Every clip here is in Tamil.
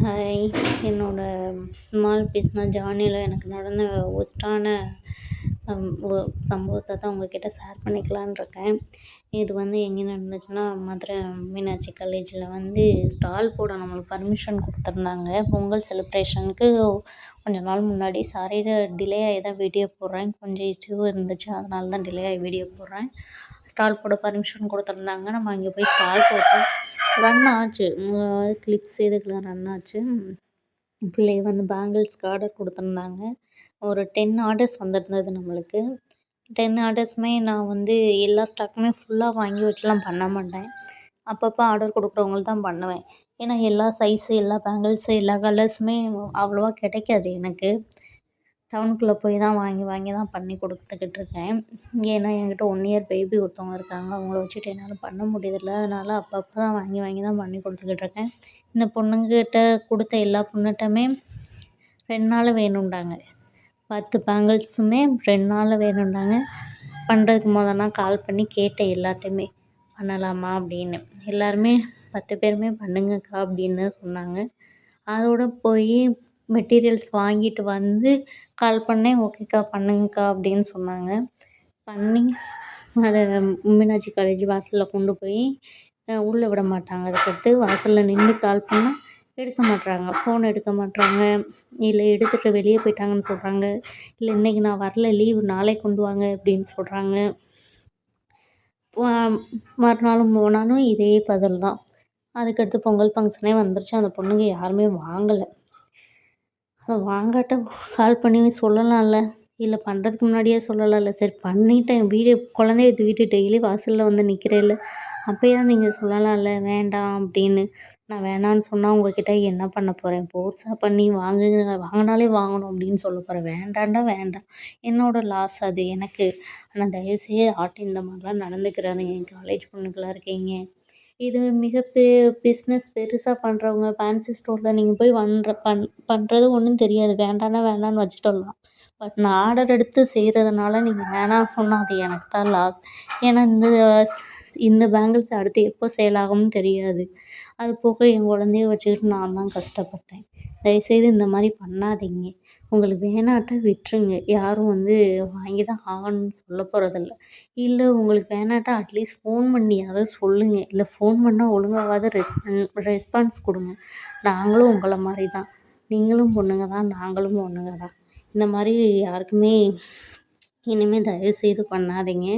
ஹாய். என்னோட ஸ்மால் பிஸ்னஸ் ஜேர்னியில் எனக்கு நடந்த ஒர்ஸ்ட்டான சம்பவத்தை தான் உங்ககிட்ட ஷேர் பண்ணிக்கலான்னு இருக்கேன். இது எங்கே நடந்துச்சுன்னா, மதுரை மீனாட்சி காலேஜில் ஸ்டால் போட நம்மளுக்கு பர்மிஷன் கொடுத்துருந்தாங்க. பொங்கல் செலிப்ரேஷனுக்கு கொஞ்ச நாள் முன்னாடி. சாரி, டிலே ஆகி தான் வீடியோ போடுறேன். கொஞ்சம் இஷ்யூ இருந்துச்சு, அதனால தான் டிலே ஆகி வீடியோ போடுறேன். ஸ்டால் போட பர்மிஷன் கொடுத்துருந்தாங்க. நம்ம அங்கே போய் ஸ்டால் போட்டோம். ரன் ஆச்சு. கிளிப்ஸ் இதுக்கெலாம் ரன் ஆச்சு. பிள்ளைங்க பேங்கிள்ஸ்க்கு ஆர்டர் கொடுத்துருந்தாங்க. ஒரு 10 ஆர்டர்ஸ் வந்திருந்தது நம்மளுக்கு. 10 ஆர்டர்ஸுமே நான் எல்லா ஸ்டாக்குமே ஃபுல்லாக வாங்கி வச்சுலாம் பண்ண மாட்டேன். அப்பப்போ ஆர்டர் கொடுக்குறவங்களுக்கு தான் பண்ணுவேன். ஏன்னா எல்லா சைஸு, எல்லா பேங்கிள்ஸு, எல்லா கலர்ஸுமே அவ்வளோவா கிடைக்காது எனக்கு. டவுனுக்குள்ளே போய் தான் வாங்கி தான் பண்ணி கொடுத்துக்கிட்டு இருக்கேன். ஏன்னா என்கிட்ட 1 இயர் பேபி ஒருத்தவங்க இருக்காங்க. அவங்கள வச்சுட்டு என்னால் பண்ண முடியறதில்ல. அதனால் அப்பப்போ தான் வாங்கி தான் பண்ணி கொடுத்துக்கிட்டு இருக்கேன். இந்த பொண்ணுங்ககிட்ட கொடுத்த எல்லா பொண்ணுகிட்டமே 2 நாள் வேணும்டாங்க. 10 பேங்கிள்ஸுமே 2 நாள் வேணும்டாங்க. பண்ணுறதுக்கு நான் கால் பண்ணி கேட்டேன் எல்லார்ட்டையுமே, பண்ணலாமா அப்படின்னு. எல்லாருமே 10 பேருமே பண்ணுங்கக்கா அப்படின்னு சொன்னாங்க. அதோட போய் மெட்டீரியல்ஸ் வாங்கிட்டு கால் பண்ணேன். ஓகேக்கா பண்ணுங்கக்கா அப்படின்னு சொன்னாங்க. பண்ணி அதை மீனாட்சி காலேஜ் வாசலில் கொண்டு போய் உள்ளே விட மாட்டாங்க. அதுக்கடுத்து வாசலில் நின்று கால் பண்ணால் எடுக்க மாட்றாங்க. ஃபோன் எடுக்க மாட்றாங்க. இல்லை எடுத்துகிட்டு வெளியே போயிட்டாங்கன்னு சொல்கிறாங்க. இல்லை இன்றைக்கி நான் வரல, லீவு, நாளைக்கு கொண்டு வாங்க அப்படின்னு சொல்கிறாங்க. மறுநாளும் போனாலும் இதே பதில் தான். அதுக்கடுத்து பொங்கல் ஃபங்க்ஷனே வந்துருச்சு. அந்த பொண்ணுங்க யாருமே வாங்கலை. அதை வாங்காட்ட கால் பண்ணி சொல்லலாம்ல, இல்லை பண்ணுறதுக்கு முன்னாடியே சொல்லலாம்ல. சரி பண்ணிட்டேன், குழந்தைய தூக்கிட்டு டெய்லி வாசலில் நிற்கிறேன்ல, அப்போயா நீங்கள் சொல்லலாம்ல வேண்டாம் அப்படின்னு. நான் வேணான்னு சொன்னால் உங்ககிட்ட என்ன பண்ண போகிறேன்? ஃபோர்ஸாக பண்ணி வாங்கினாலே வாங்கணும் அப்படின்னு சொல்ல போகிறேன். வேண்டாண்டா வேண்டாம், என்னோடய லாஸ் அது எனக்கு. ஆனால் தயவுசெய்து இந்த மாதிரிலாம் நடந்துக்கிறாதீங்க. காலேஜ் பொண்ணுங்களாக இருக்கீங்க. இது மிகப்பெரிய பிஸ்னஸ் பெருசாக பண்ணுறவங்க ஃபேன்சி ஸ்டோரில் நீங்கள் போய் பண்ணுறது ஒன்றும் தெரியாது. வேண்டான்னா வேண்டான்னு வச்சுட்டு வரலாம். பட் நான் ஆர்டர் எடுத்து செய்கிறதுனால நீங்கள் வேணாம் சொன்னால் அது எனக்கு தான் லாஸ். ஏன்னா இந்த பேங்கிள்ஸ் அடுத்து எப்போ சேல் ஆகும்னு தெரியாது. அது போக என் குழந்தைய வச்சுக்கிட்டு நான் தான் கஷ்டப்பட்டேன். தயவுசெய்து இந்த மாதிரி பண்ணாதீங்க. உங்களுக்கு வேணாட்டா விட்டுருங்க. யாரும் வாங்கி தான் ஆகணும்னு சொல்ல போகிறதில்ல. இல்லை உங்களுக்கு வேணாட்டா அட்லீஸ்ட் ஃபோன் பண்ணியாவது சொல்லுங்கள். இல்லை ஃபோன் பண்ணால் ஒழுங்காவது ரெஸ்பான்ஸ் கொடுங்க. நாங்களும் உங்களை மாதிரி தான். நீங்களும் பொண்ணுங்க தான், நாங்களும் பொண்ணுங்க தான். இந்த மாதிரி யாருக்குமே இனிமேல் தயவுசெய்து பண்ணாதீங்க.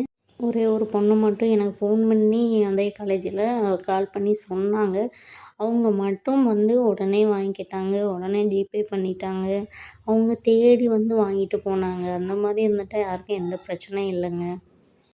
ஒரே ஒரு பொண்ணு மட்டும் எனக்கு ஃபோன் பண்ணி அதே காலேஜில் கால் பண்ணி சொன்னாங்க. அவங்க மட்டும் உடனே வாங்கிக்கிட்டாங்க. உடனே ஜிபே பண்ணிட்டாங்க. அவங்க தேடி வாங்கிட்டு போனாங்க. அந்த மாதிரி இருந்துட்டால் யாருக்கும் எந்த பிரச்சனையும் இல்லைங்க.